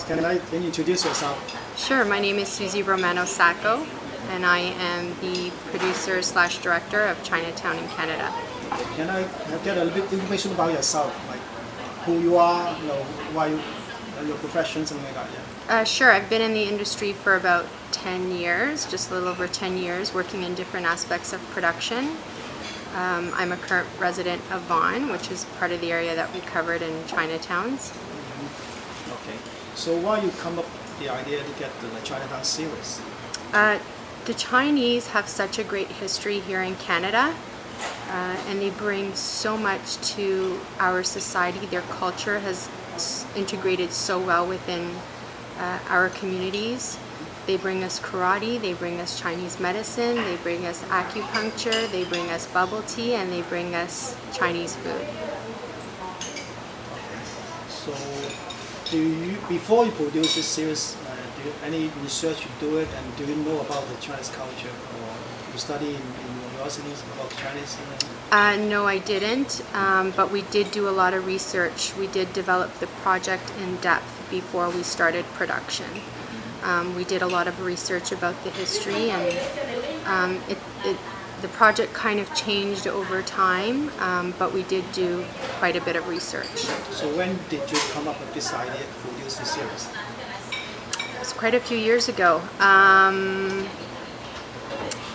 Can you introduce yourself? Sure, my name is Susie Romano-Sacco, and I am the producer / director of Chinatown in Canada. Can I get a little bit information about yourself, like who you are, why your profession, something like that? Yeah. Sure, I've been in the industry for about 10 years, just a little over 10 years, working in different aspects of production. I'm a current resident of Vaughan, which is part of the area that we covered in Chinatowns. Okay. So why you come up with the idea to get the Chinatown series? The Chinese have such a great history here in Canada, and they bring so much to our society. Their culture has integrated so well within our communities. They bring us karate, they bring us Chinese medicine, they bring us acupuncture, they bring us bubble tea, and they bring us Chinese food. So before you produce this series, do you any research you do it, and do you know about the Chinese culture, or you study in universities about Chinese? No, I didn't, but we did do a lot of research. We did develop the project in depth before we started production. We did a lot of research about the history, and the project kind of changed over time, but we did do quite a bit of research. So when did you come up with this idea to produce the series? It was quite a few years ago.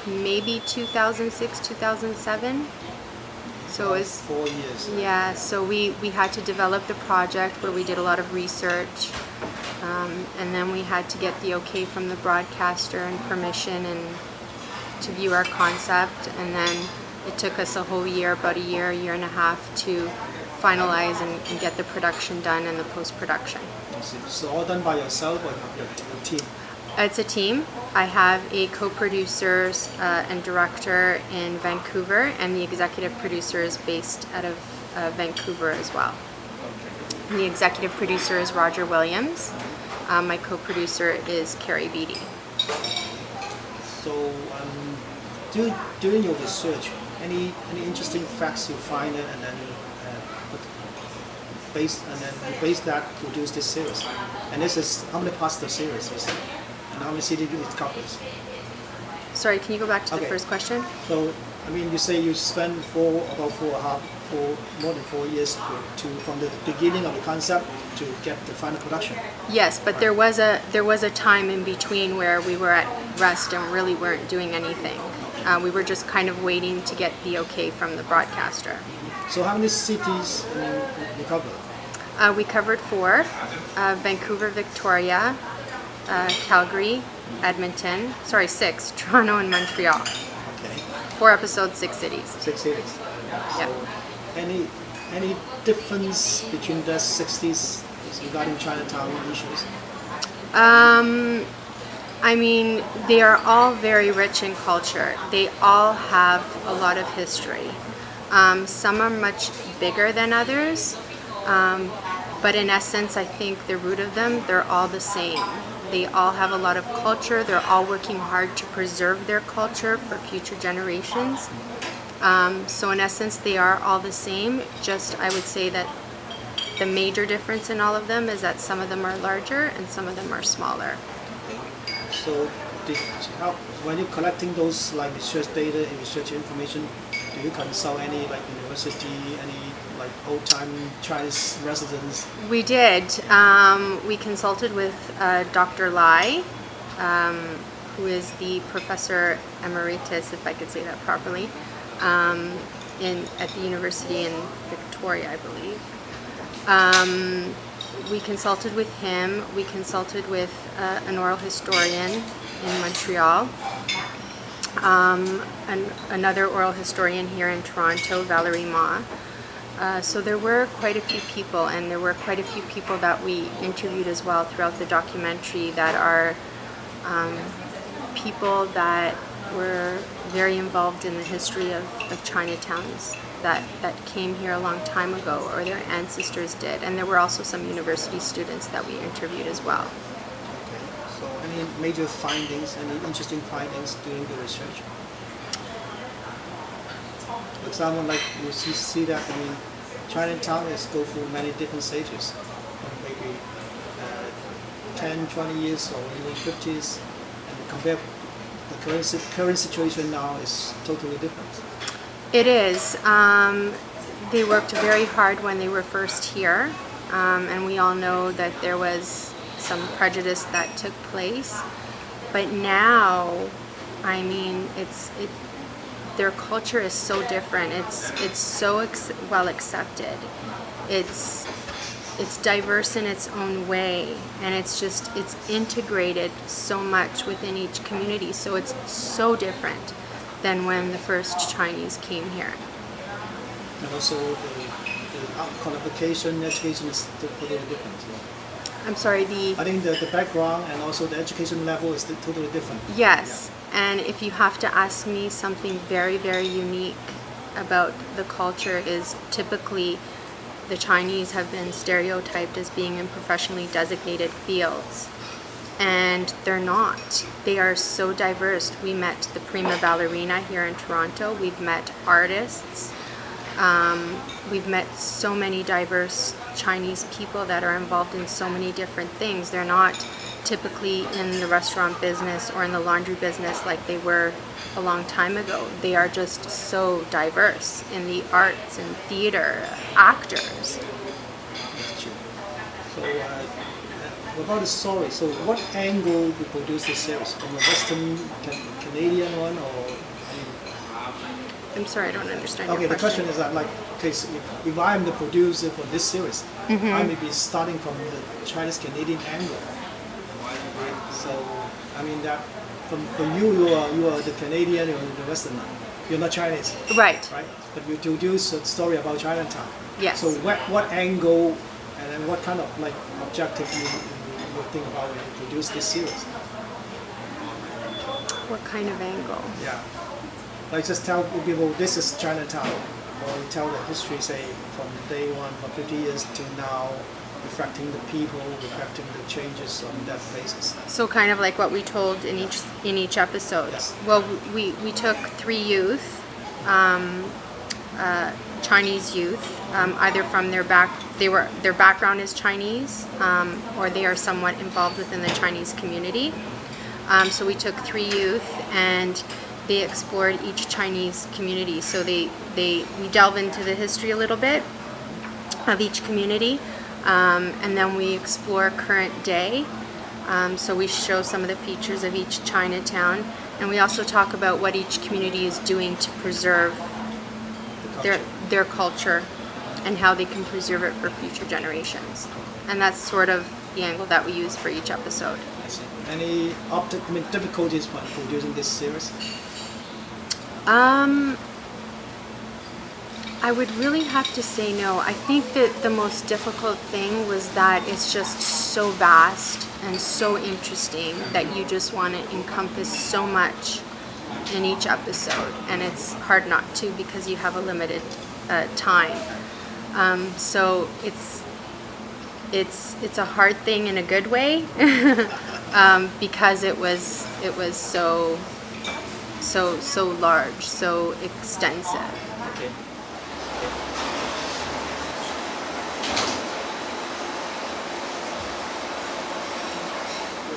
Maybe 2006, 2007. So it was 4 years. Yeah, so we had to develop the project where we did a lot of research, and then we had to get the okay from the broadcaster and permission and to view our concept, and then it took us a whole year, about a year and a half to finalize and get the production done and the post-production. So all done by yourself or your team? It's a team. I have a co-producer and director in Vancouver, and the executive producer is based out of Vancouver as well. And the executive producer is Roger Williams. My co-producer is Carrie Beattie. So during your research, any interesting facts you find it, and then base that produce this series? And this is how many parts the series is? And how many cities it covers? Sorry, can you go back to the first question? So, I mean, you say you spent more than 4 years from the beginning of the concept to get the final production. Yes, but there was a time in between where we were at rest and really weren't doing anything. We were just kind of waiting to get the okay from the broadcaster. So how many cities you covered? We covered 4: Vancouver, Victoria, Calgary, Edmonton. Sorry, 6: Toronto and Montreal. Okay. 4 episodes, 6 cities. 6 cities. Yeah. So any difference between the 60s regarding Chinatown issues? I mean, they are all very rich in culture. They all have a lot of history. Some are much bigger than others, but in essence, I think the root of them, they're all the same. They all have a lot of culture. They're all working hard to preserve their culture for future generations. So in essence, they are all the same. Just, I would say that the major difference in all of them is that some of them are larger and some of them are smaller. So when you're collecting those like research data and research information, do you consult any like university, any like old-time Chinese residents? We did. We consulted with Dr. Lai, who is the professor emeritus, if I could say that properly, at the university in Victoria, I believe. We consulted with him. We consulted with an oral historian in Montreal, another oral historian here in Toronto, Valerie Ma. So there were quite a few people, and there were quite a few people that we interviewed as well throughout the documentary that are people that were very involved in the history of Chinatowns that came here a long time ago, or their ancestors did. And there were also some university students that we interviewed as well. Okay. So any major findings, any interesting findings during the research? For example, like you see that, I mean, Chinatown is go through many different stages, maybe 10, 20 years or even 50s, and compare the current situation now is totally different. It is. They worked very hard when they were first here, and we all know that there was some prejudice that took place. But now, I mean, their culture is so different. It's so well accepted. It's diverse in its own way, and it's integrated so much within each community. So it's so different than when the first Chinese came here. And also the qualification, education is totally different. I'm sorry, I think the background and also the education level is totally different. Yes, and if you have to ask me something very, very unique about the culture is typically the Chinese have been stereotyped as being in professionally designated fields. And they're not. They are so diverse. We met the prima ballerina here in Toronto. We've met artists. We've met so many diverse Chinese people that are involved in so many different things. They're not typically in the restaurant business or in the laundry business like they were a long time ago. They are just so diverse in the arts and theater, actors. That's true. So, what about the story? So, what angle you produce this series? From a Western Canadian one, or? I'm sorry, I don't understand Okay, your the question question. is that, like, okay, so if I'm the producer for this series, I may be starting from the Chinese Canadian angle, right? So, I mean that for you are the Canadian or the Westerner. You're not Chinese, Right. right? But you introduce a story about Chinatown. Yes. So what angle and then what kind of like objective you think about when you produce this series? What kind of angle? Yeah. Like just tell people this is Chinatown, or you tell the history, say from day one, from 50 years to now, reflecting the people, reflecting the changes on that basis. So kind of like what we told in each episode. Yes. Well, we took 3 youth, Chinese youth, either from their background is Chinese, or they are somewhat involved within the Chinese community. So we took 3 youth and they explored each Chinese community. So we delve into the history a little bit of each community, and then we explore current day. So we show some of the features of each Chinatown, and we also talk about what each community is doing to preserve their culture and how they can preserve it for future generations. And that's sort of the angle that we use for each episode. Any difficulties when producing this series? I would really have to say no. I think that the most difficult thing was that it's just so vast and so interesting that you just want to encompass so much in each episode, and it's hard not to because you have a limited time. So it's a hard thing in a good way because it was so large, so extensive. Okay.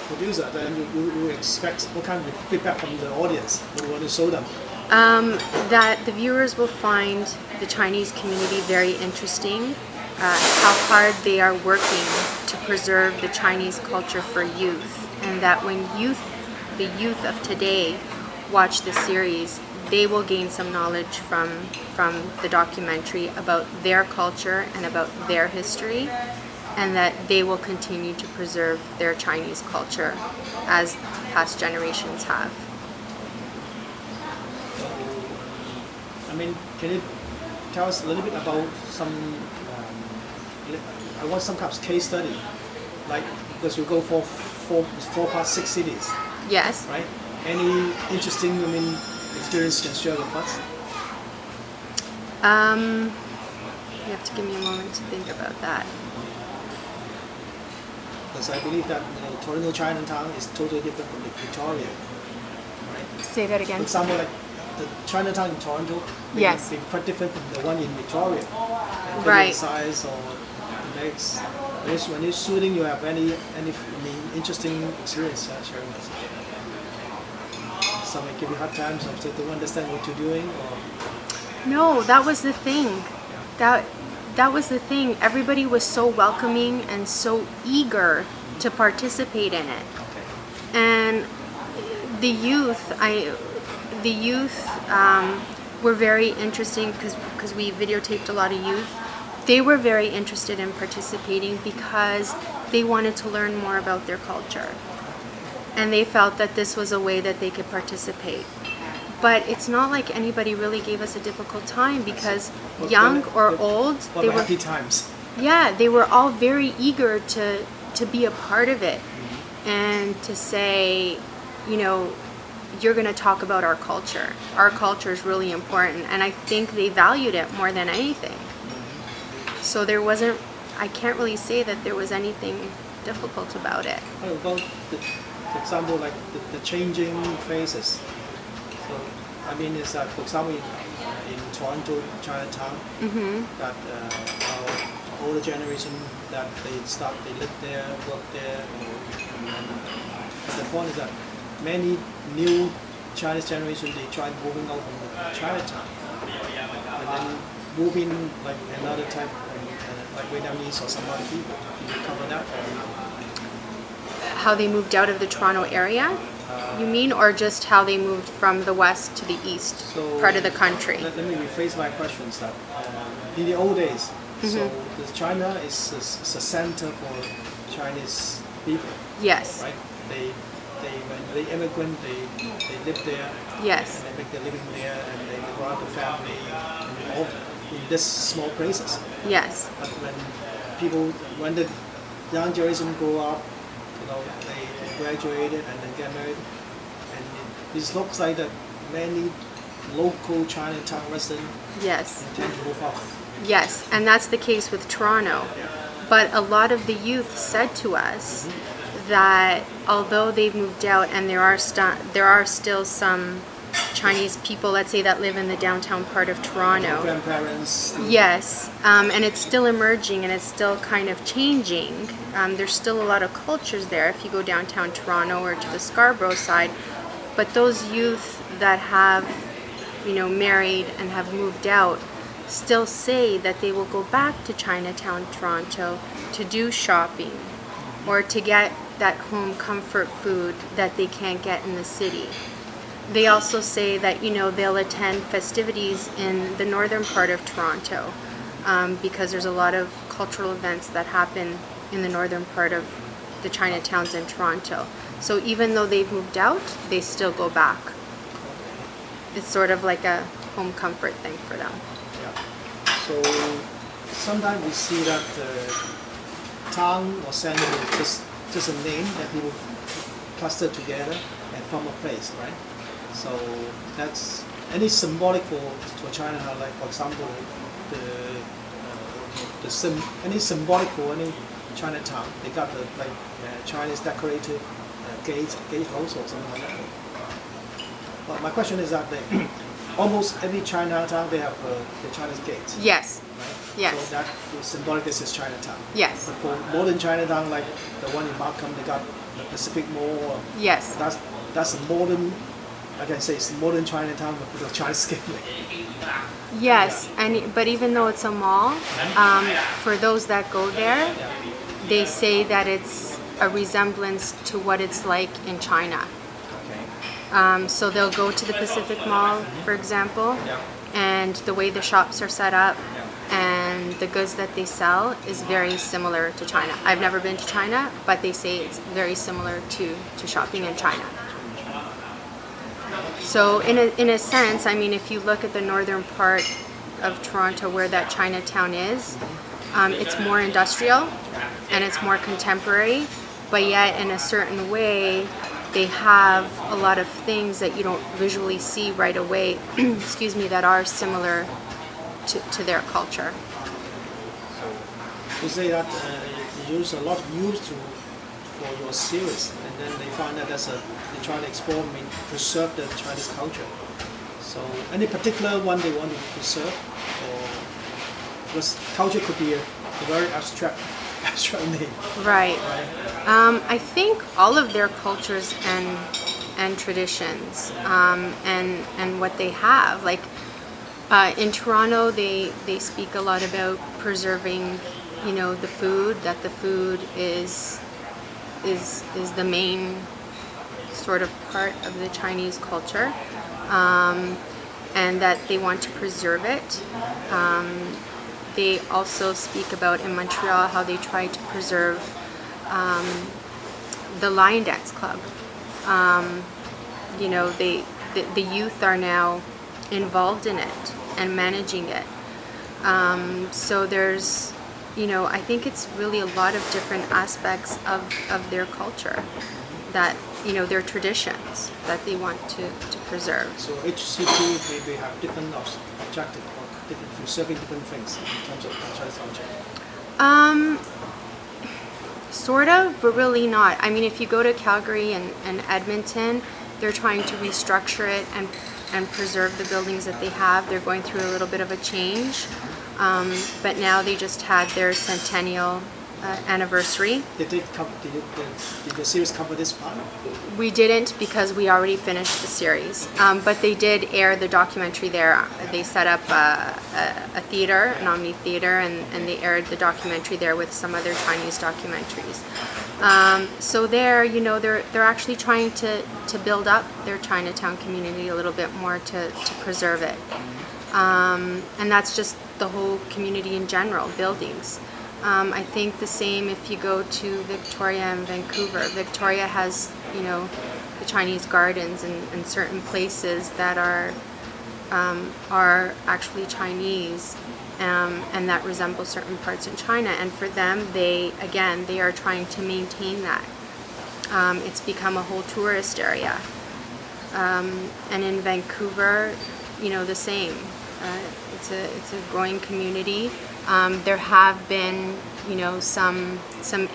Producer, then you expect what kind of feedback from the audience? What do you want to show them? That the viewers will find the Chinese community very interesting, how hard they are working to preserve the Chinese culture for youth, and that when the youth of today watch the series, they will gain some knowledge from the documentary about their culture and about their history, and that they will continue to preserve their Chinese culture as past generations have. I mean, can you tell us a little bit about some? I want some kind of case study, like because you go for 4 past 6 cities, Yes. right? Any interesting, experience you can share with us? You have to give me a moment to think about that. Because I believe that Toronto Chinatown is totally different from the Victoria, right? Say that For again. example, like the Chinatown in Toronto Yes. may be quite different from the one in Victoria. Right. Size or the next. When you're shooting, you have any interesting experience sharing with us? Some give you hard times, or they don't understand what you're doing, or No, that was the thing. That was the thing. Everybody was so welcoming and so eager to participate in it. okay. And the youth were very interesting because we videotaped a lot of youth. They were very interested in participating because they wanted to learn more about their culture. And they felt that this was a way that they could participate. But it's not like anybody really gave us a difficult time because young or old, they were happy times. Yeah, they were all very eager to be a part of it and to say, you know, you're going to talk about our culture. Our culture is really important, and I think they valued it more than anything. So there wasn't, I can't really say that there was anything difficult about it. How about, for example, like the changing faces? So, I mean, is that, for example, in Toronto, Chinatown, that our older generation, that they live there, work there, and the point is that many new Chinese generation, they try moving out from Chinatown, and then moving like another type, like Vietnamese or some other people. Can you cover that? How they moved out of the Toronto area, you mean, or just how they moved from the west to the east part of the country? Let me rephrase my questions. That in the old days, so China is a center for Chinese people. Yes. Right. When they immigrant, they live there. Yes. And they make their living there, and they grow up the family, and all in this small places. Yes. But when the young generation grow up, you know, they graduated and then get married, and it looks like that many local Chinatown residents intend to move off. Yes, and that's the case with Toronto. Yeah. But a lot of the youth said to us that although they've moved out and there are still some Chinese people, let's say, that live in the downtown part of Toronto. Grandparents. Yes, and it's still emerging and it's still kind of changing. There's still a lot of cultures there if you go downtown Toronto or to the Scarborough side. But those youth that have, you know, married and have moved out still say that they will go back to Chinatown, Toronto to do shopping or to get that home comfort food that they can't get in the city. They also say that, you know, they'll attend festivities in the northern part of Toronto because there's a lot of cultural events that happen in the northern part of the Chinatowns in Toronto. So even though they've moved out, they still go back. It's sort of like a home comfort thing for them. Yeah. So sometimes we see that town or center is just a name that people cluster together and form a place, right? So that's any symbolic for China, like for example, any symbolic for any Chinatown. They got the Chinese decorated gatehouse or something like that. But my question is that almost every Chinatown they have the Chinese gate. Yes. Right? Yes. So that is symbolic. This is Chinatown. Yes. But for modern Chinatown, like the one in Markham, they got the Pacific Mall. Yes. That's a modern. I can say it's modern Chinatown with the Chinese gate. Yes, but even though it's a mall, for those that go there, they say that it's a resemblance to what it's like in China. Okay. So they'll go to the Pacific Mall, for example, and the way the shops are set up and the goods that they sell is very similar to China. I've never been to China, but they say it's very similar to shopping in China. So in a sense, I mean, if you look at the northern part of Toronto where that Chinatown is, it's more industrial and it's more contemporary, but yet in a certain way, they have a lot of things that you don't visually see right away, excuse me, that are similar to their culture. So you say that you use a lot of news for your series, and then they find that they try to explore, preserve the Chinese culture. So any particular one they want to preserve, or because culture could be a very abstract name. Right. I think all of their cultures and traditions and what they have. Like in Toronto, they speak a lot about preserving, the food. That the food is the main sort of part of the Chinese culture, and that they want to preserve it. They also speak about in Montreal how they try to preserve the Lion Dance Club. The youth are now involved in it and managing it. So there's, I think it's really a lot of different aspects of their culture that, their traditions that they want to preserve. So each city maybe have different objective or different preserving different things in terms of Chinese culture. Sort of, but really not. I mean, if you go to Calgary and Edmonton, they're trying to restructure it and preserve the buildings that they have. They're going through a little bit of a change. But now they just had their centennial anniversary. Did the series cover this part? We didn't because we already finished the series. But they did air the documentary there. They set up a theater, an Omni Theater, and they aired the documentary there with some other Chinese documentaries. So there, they're actually trying to build up their Chinatown community a little bit more to preserve it. And that's just the whole community in general, buildings. I think the same if you go to Victoria and Vancouver. Victoria has, the Chinese gardens and certain places that are actually Chinese and that resemble certain parts in China. And for them, they are trying to maintain that. It's become a whole tourist area. And in Vancouver, the same. It's a growing community. There have been, some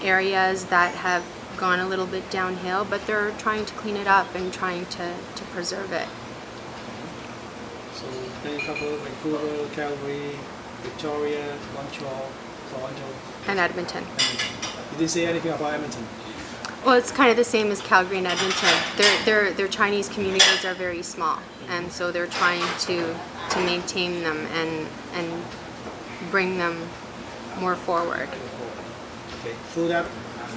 areas that have gone a little bit downhill, but they're trying to clean it up and trying to preserve it. So then you cover Vancouver, Calgary, Victoria, Montreal, Toronto, And Edmonton. You didn't say anything about Edmonton. Well, it's kind of the same as Calgary and Edmonton. Their Chinese communities are very small, and so they're trying to maintain them and bring them more forward. Okay, through that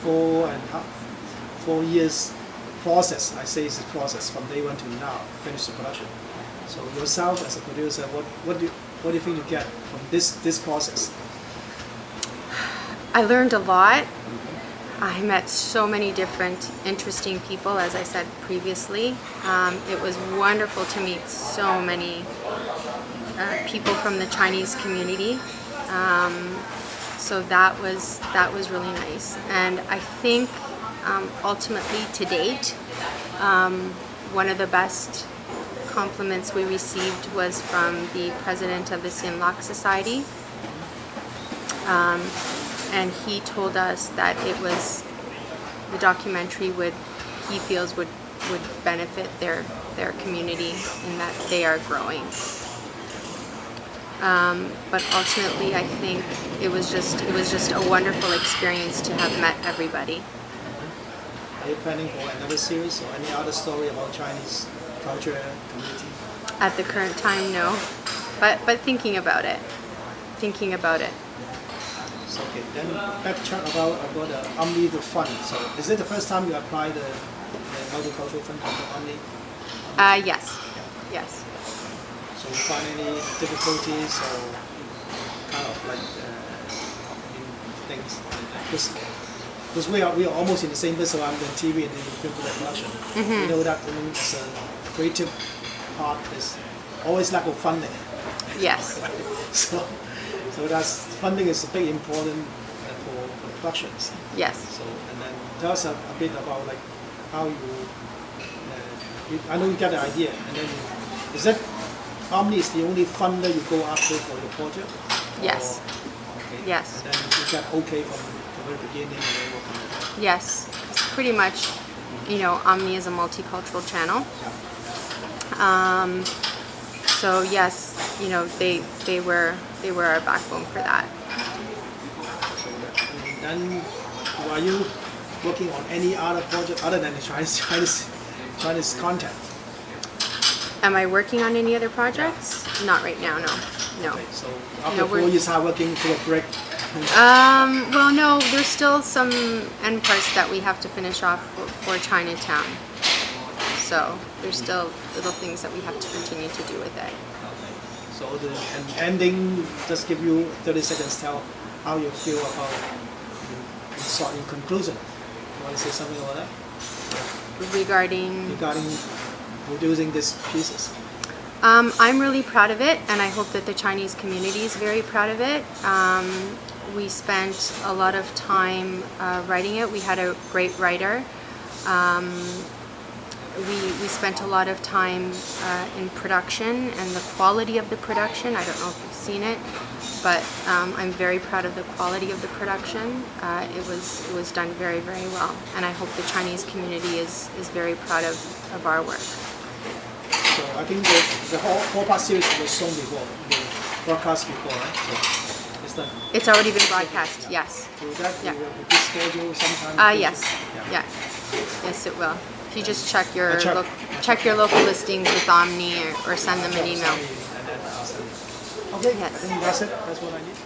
4 years process, I say it's a process from day one to now, finish the production. So yourself as a producer, what do you think you get from this process? I learned a lot. I met so many different interesting people, as I said previously. It was wonderful to meet so many people from the Chinese community. So that was really nice. And I think ultimately to date, one of the best compliments we received was from the president of the Sinlock Society. And he told us that the documentary he feels would benefit their community in that they are growing. But ultimately, I think it was just a wonderful experience to have met everybody. Are you planning for another series or any other story about Chinese culture community? At the current time, no. But thinking about it. So, okay, then backtrack about the Omni the fund. So is it the first time you apply the multicultural fund to Omni? Yes. Yes. So you find any difficulties or kind of like things? Because we are almost in the same business. I'm doing TV and the film production. You know that it's a creative part is always lack of funding. Yes. So that's funding is a big important for productions. Yes. So and then tell us a bit about like how I know you got the idea, and then is that Omni is the only funder you go after for your project? Yes. Okay. Yes. And then you got okay from the very beginning and then working. Yes. It's pretty much, Omni is a multicultural channel. So yes, you know, they were our backbone for that. And then, are you working on any other project other than the Chinese content? Am I working on any other projects? Not right now, no. Okay, so after 4 years hard working for a break. Well, no, there's still some end parts that we have to finish off for Chinatown. So there's still little things that we have to continue to do with it. So the ending, just give you 30 seconds, tell how you feel about in conclusion. You want to say something about that? Regarding producing these pieces. I'm really proud of it, and I hope that the Chinese community is very proud of it. We spent a lot of time writing it. We had a great writer. We spent a lot of time in production and the quality of the production. I don't know if you've seen it, but I'm very proud of the quality of the production. It was done very, very well, and I hope the Chinese community is very proud of our work. So I think the whole 4-part series was shown before, broadcast before, right? So it's done. It's already been broadcast, yes. So that Yeah. will be scheduled sometime. Yes, Yeah. yes, it will. If you just check your check. check your local listings with Omni or send them an email. And then I'll send it. Okay, Yes. I think that's it. That's what I need.